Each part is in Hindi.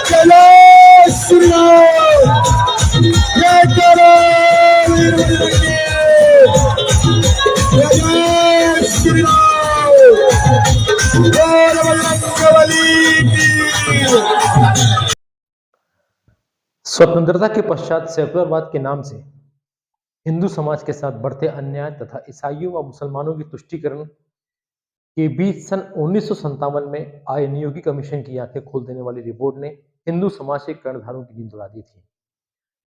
चलो सुनो ये करो स्वतंत्रता के पश्चात सेकुलरवाद के नाम से हिंदू समाज के साथ बढ़ते अन्याय तथा ईसाइयों व मुसलमानों की तुष्टीकरण के बीच सन 1957 में आए नियोगी कमीशन की आंखें खोल देने वाली रिपोर्ट ने हिंदू समाज के कर्णधारों की नींद उड़ा दी थी।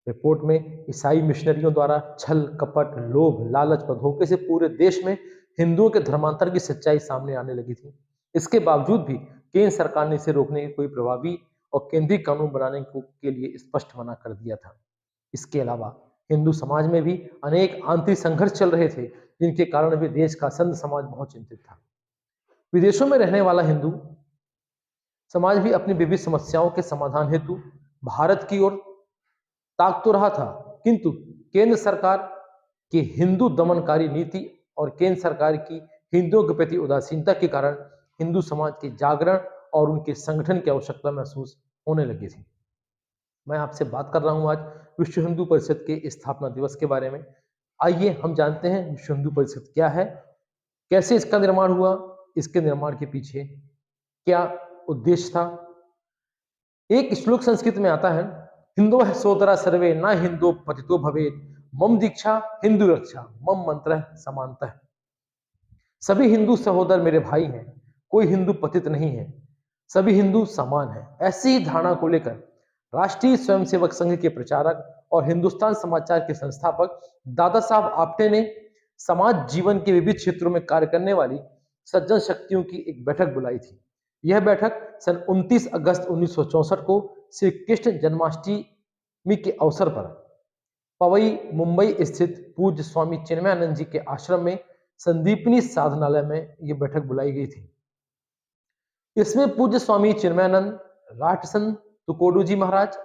रिपोर्ट में ईसाई मिशनरियों द्वारा छल कपट लोभ लालच व धोखे से पूरे देश में हिंदुओं के धर्मांतर की सच्चाई सामने आने लगी थी। इसके बावजूद भी केंद्र सरकार ने इसे रोकने के कोई प्रभावी और केंद्रीय कानून बनाने के लिए स्पष्ट मना कर दिया था। इसके अलावा हिंदू समाज में भी अनेक आंतरिक संघर्ष चल रहे थे, जिनके कारण भी देश का संत समाज बहुत चिंतित था। विदेशों में रहने वाला हिंदू समाज भी अपनी विविध समस्याओं के समाधान हेतु भारत की ओर ताक तो रहा था, किंतु केंद्र सरकार की हिंदू दमनकारी नीति और केंद्र सरकार की हिंदुओं के प्रति उदासीनता के कारण हिंदू समाज के जागरण और उनके संगठन की आवश्यकता महसूस होने लगी थी। मैं आपसे बात कर रहा हूं आज विश्व हिंदू परिषद के स्थापना दिवस के बारे में। आइए हम जानते हैं विश्व हिंदू परिषद क्या है, कैसे इसका निर्माण हुआ, इसके निर्माण के पीछे क्या उद्देश्य था। एक श्लोक संस्कृत में आता है, हिंदो सोदरा सर्वे न हिंदो पतितो भवेत्, मम दीक्षा हिंदू रक्षा मम मंत्र समानतः। सभी हिंदू सहोदर मेरे भाई हैं, कोई हिंदू पतित नहीं है, सभी हिंदू समान हैं। ऐसी ही धारणा को लेकर राष्ट्रीय स्वयंसेवक संघ के प्रचारक और हिंदुस्तान समाचार के संस्थापक दादा साहब आप्टे ने समाज जीवन के विविध क्षेत्रों में कार्य करने वाली सज्जन शक्तियों की एक बैठक बुलाई थी। यह बैठक सन 29 अगस्त 1964 को श्री कृष्ण जन्माष्टमी के अवसर पर पवई मुंबई स्थित पूज्य स्वामी चिन्मयानंद जी के आश्रम में संदीपनी साधनालय में यह बैठक बुलाई गई थी। इसमें पूज्य स्वामी चिन्मयानंद, राष्ट्रसंत तुकोडू जी महाराज,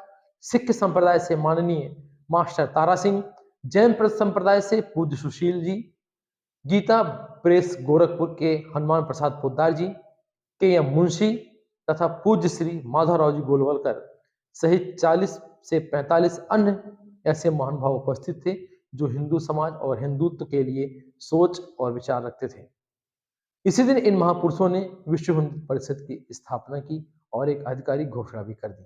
सिख संप्रदाय से माननीय मास्टर तारा सिंह, जैन संप्रदाय से पूज्य सुशील जी, गीता प्रेस गोरखपुर के हनुमान प्रसाद पोद्दार जी, के एम मुंशी तथा पूज्य श्री माधवराव जी गोलवलकर सहित 40 से 45 अन्य ऐसे महानुभाव उपस्थित थे जो हिंदू समाज और हिंदुत्व के लिए सोच और विचार रखते थे। इसी दिन इन महापुरुषों ने विश्व हिंदू परिषद की स्थापना की और एक आधिकारिक घोषणा भी कर दी।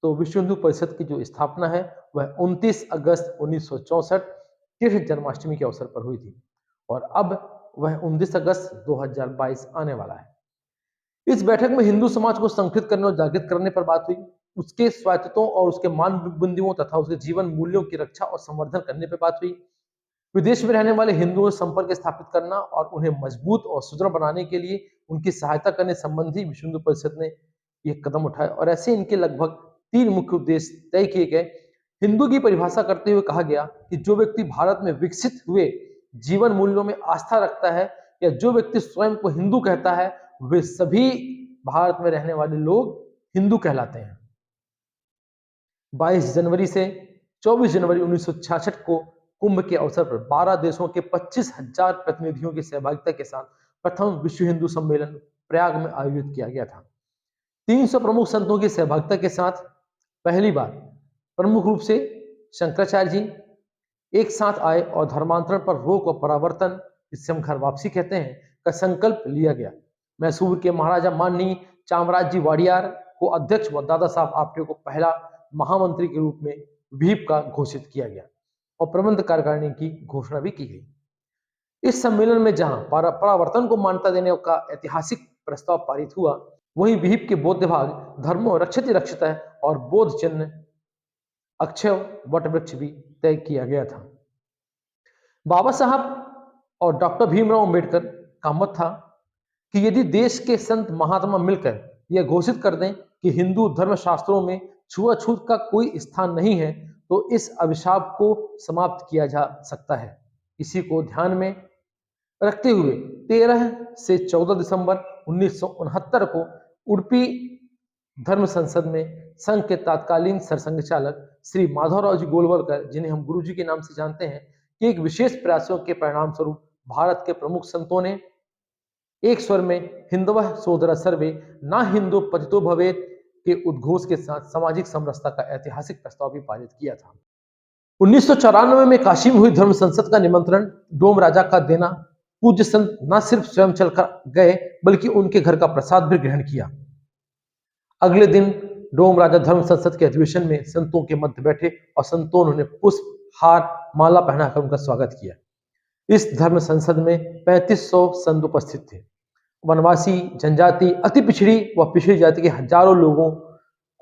तो विश्व हिंदू परिषद की जो स्थापना है वह 29 अगस्त 1964 कृष्ण जन्माष्टमी के अवसर पर हुई थी और अब वह 19 अगस्त 2022 आने वाला है। इस बैठक में हिंदू समाज को संगठित करने और जागृत करने पर बात हुई, उसके स्वायत्तों और उसके मानदंडों तथा उसके जीवन मूल्यों की रक्षा और संवर्धन करने पर बात हुई। विदेश में रहने वाले हिंदुओं से संपर्क स्थापित करना और उन्हें मजबूत और सुदृढ़ बनाने के लिए उनकी सहायता करने संबंधी विश्व हिंदू परिषद ने यह कदम उठाए और ऐसे इनके लगभग 3 मुख्य उद्देश्य तय किए गए। हिंदू की परिभाषा करते हुए कहा गया कि जो व्यक्ति भारत में विकसित हुए जीवन मूल्यों में आस्था रखता है या जो व्यक्ति स्वयं को हिंदू कहता है वे सभी भारत में रहने वाले लोग हिंदू कहलाते हैं। 22 जनवरी से 24 जनवरी 1966 को कुंभ के अवसर पर 12 देशों के 25,000 प्रतिनिधियों की सहभागिता के साथ प्रथम विश्व हिंदू सम्मेलन प्रयाग में आयोजित किया गया था। 300 प्रमुख संतों की सहभागिता के साथ पहली बार प्रमुख रूप से शंकराचार्य जी एक साथ आए और धर्मांतरण पर रोक और परावर्तन, जिसे हम घर वापसी कहते हैं, का संकल्प लिया गया। मैसूर के महाराजा माननीय चामराज जी वाडियार को अध्यक्ष व दादा साहब आप्टे को पहला महामंत्री के रूप में व्हीप का घोषित किया गया और प्रबंध कार्यकारिणी की घोषणा भी की गई। इस सम्मेलन में जहां परावर्तन को मान्यता देने का ऐतिहासिक प्रस्ताव पारित हुआ, वहीं व्हीप के बौद्ध भाग धर्मो रक्षति रक्षितः और बौद्ध चिन्ह अक्षय वट वृक्ष भी तय किया गया था। बाबा साहब और डॉक्टर भीमराव अंबेडकर का मत था कि यदि देश के संत महात्मा मिलकर यह घोषित कर दें कि हिंदू धर्म शास्त्रों में छुआछूत का कोई स्थान नहीं है तो इस अभिशाप को समाप्त किया जा सकता है। इसी को ध्यान में रखते हुए 13 से 14 दिसंबर 1969 को उडुपी धर्म संसद में संघ के तत्कालीन सरसंघ चालक श्री माधवराव जी गोलवलकर, जिन्हें हम गुरुजी के नाम से जानते हैं, कि एक विशेष प्रयासों के परिणाम स्वरूप भारत के प्रमुख संतों ने एक स्वर में हिंदवः सोदरा सर्वे ना हिंदू पतितो भवेत के उद्घोष के साथ सामाजिक समरसता का ऐतिहासिक प्रस्ताव भी पारित किया था। 1994 में काशी में हुई धर्म संसद का निमंत्रण डोम राजा का देना पूज्य संत न सिर्फ स्वयं चलकर गए बल्कि उनके घर का प्रसाद भी ग्रहण किया। अगले दिन डोम राजा धर्म संसद के अधिवेशन में संतों के मध्य बैठे और संतों ने पुष्प हार माला पहनाकर उनका स्वागत किया। इस धर्म संसद में 3500 संत उपस्थित थे। वनवासी, जनजाति, अति पिछड़ी व पिछड़ी जाति के हजारों लोगों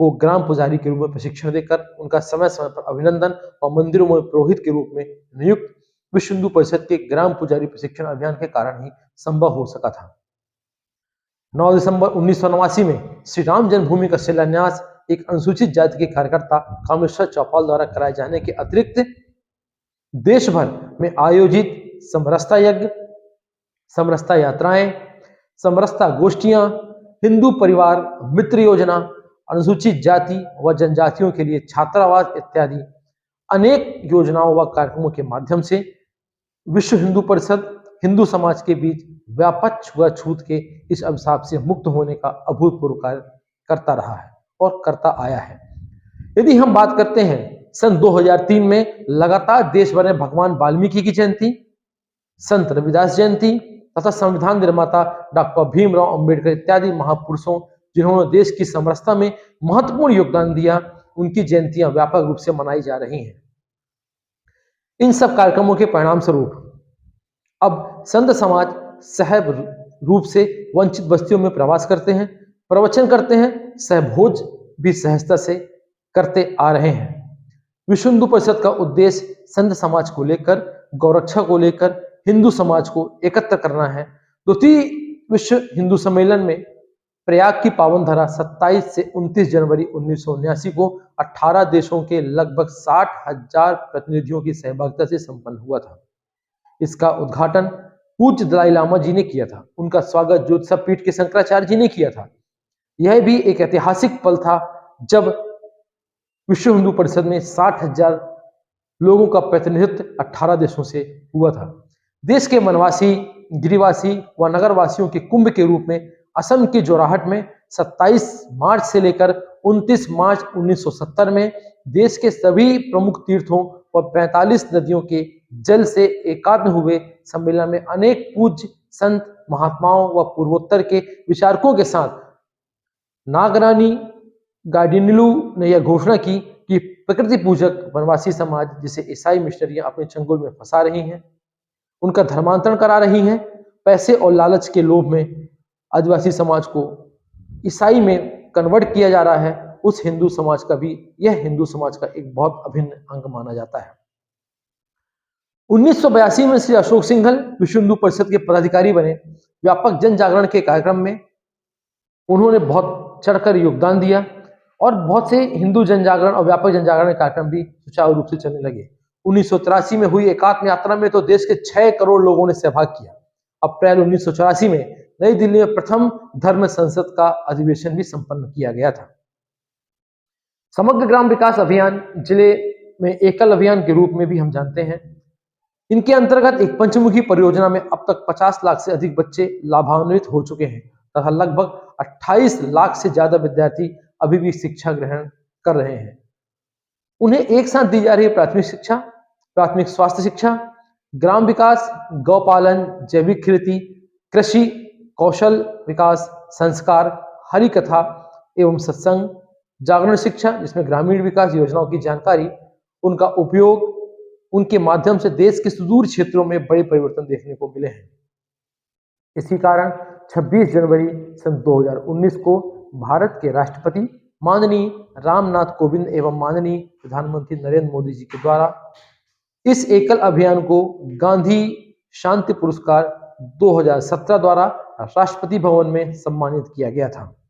को ग्राम पुजारी के रूप में प्रशिक्षण देकर उनका समय समय पर अभिनंदन और मंदिरों में पुरोहित के रूप में नियुक्त विश्व हिंदू परिषद के ग्राम पुजारी प्रशिक्षण अभियान के कारण ही संभव हो सका था। 9 दिसंबर 1989 में श्री राम जन्मभूमि का शिलान्यास एक अनुसूचित जाति के कार्यकर्ता कामेश्वर चौपाल द्वारा कराए जाने के अतिरिक्त देश भर में आयोजित समरसता यज्ञ, समरसता यात्राएं, समरसता गोष्ठियां, हिंदू परिवार मित्र योजना, अनुसूचित जाति व जनजातियों के लिए छात्रावास इत्यादि अनेक योजनाओं व कार्यक्रमों के माध्यम से विश्व हिंदू परिषद हिंदू समाज के बीच व्यापक छुआछूत के इस अभिशाप से मुक्त होने का अभूतपूर्व कार्य करता रहा है और करता आया है। यदि हम बात करते हैं सन 2003 में लगातार देश भर में भगवान वाल्मीकि की जयंती, संत रविदास जयंती तथा संविधान निर्माता डॉक्टर भीमराव अंबेडकर इत्यादि महापुरुषों जिन्होंने देश की समरसता में महत्वपूर्ण योगदान दिया, उनकी जयंतियां व्यापक रूप से मनाई जा रही हैं। इन सब कार्यक्रमों के परिणाम स्वरूप अब संत समाज सहज रूप से वंचित बस्तियों में प्रवास करते हैं, प्रवचन करते हैं, सहभोज भी सहजता से करते आ रहे हैं। विश्व हिंदू परिषद का उद्देश्य संत समाज को लेकर, गौरक्षा को लेकर हिंदू समाज को एकत्र करना है। द्वितीय विश्व हिंदू सम्मेलन में प्रयाग की पावन धरा 27 से 29 जनवरी 1979 को 18 देशों के लगभग 60,000 प्रतिनिधियों की सहभागिता से संपन्न हुआ था। इसका उद्घाटन पूज्य दलाई लामा जी ने किया था। उनका स्वागत ज्योतिषा पीठ के शंकराचार्य जी ने किया था। यह भी एक ऐतिहासिक पल था जब विश्व हिंदू परिषद में 60,000 लोगों का प्रतिनिधित्व 18 देशों से हुआ था। देश के वनवासी, गिरिवासी व नगरवासियों के कुंभ के रूप में असम के जोराहट में 27 मार्च से लेकर 29 मार्च 1970 में देश के सभी प्रमुख तीर्थों व 45 नदियों के जल से एकात्म हुए सम्मेलन में अनेक पूज्य संत, महात्माओं व पूर्वोत्तर के विचारकों के साथ नागरानी गार्डिनिलू ने यह घोषणा की कि प्रकृति पूजक वनवासी समाज, जिसे ईसाई मिशनरियां अपने चंगुल में फंसा रही हैं, उनका धर्मांतरण करा रही हैं, पैसे और लालच के लोभ में आदिवासी समाज को ईसाई में कन्वर्ट किया जा रहा है, उस हिंदू समाज का भी यह हिंदू समाज का एक बहुत अभिन्न अंग माना जाता है। 1982 में श्री अशोक सिंघल विश्व हिंदू परिषद के पदाधिकारी बने। व्यापक जन जागरण के कार्यक्रम में उन्होंने बहुत चढ़कर योगदान दिया और बहुत से हिंदू जन जागरण और व्यापक जन जागरण कार्यक्रम भी सुचारू रूप से चलने लगे। 1983 में हुई एकात्म यात्रा में तो देश के 6 करोड़ लोगों ने सहभाग किया। अप्रैल 1984 में नई दिल्ली में प्रथम धर्म संसद का अधिवेशन भी संपन्न किया गया था। समग्र ग्राम विकास अभियान जिले में एकल अभियान के रूप में भी हम जानते हैं। इनके अंतर्गत एक पंचमुखी परियोजना में अब तक 50 लाख से अधिक बच्चे लाभान्वित हो चुके हैं तथा लगभग 28 लाख से ज्यादा विद्यार्थी अभी भी शिक्षा ग्रहण कर रहे हैं। उन्हें एक साथ दी जा रही प्राथमिक शिक्षा, प्राथमिक स्वास्थ्य शिक्षा, ग्राम विकास, गौपालन, जैविक खेती, कृषि, कौशल विकास, संस्कार, हरि कथा एवं सत्संग, जागरण शिक्षा जिसमें ग्रामीण विकास योजनाओं की जानकारी, उनका उपयोग, उनके माध्यम से देश के सुदूर क्षेत्रों में बड़े परिवर्तन देखने को मिले हैं। इसी कारण 26 जनवरी सन 2019 को भारत के राष्ट्रपति माननीय रामनाथ कोविंद एवं माननीय प्रधानमंत्री नरेंद्र मोदी जी के द्वारा इस एकल अभियान को गांधी शांति पुरस्कार 2017 द्वारा राष्ट्रपति भवन में सम्मानित किया गया था।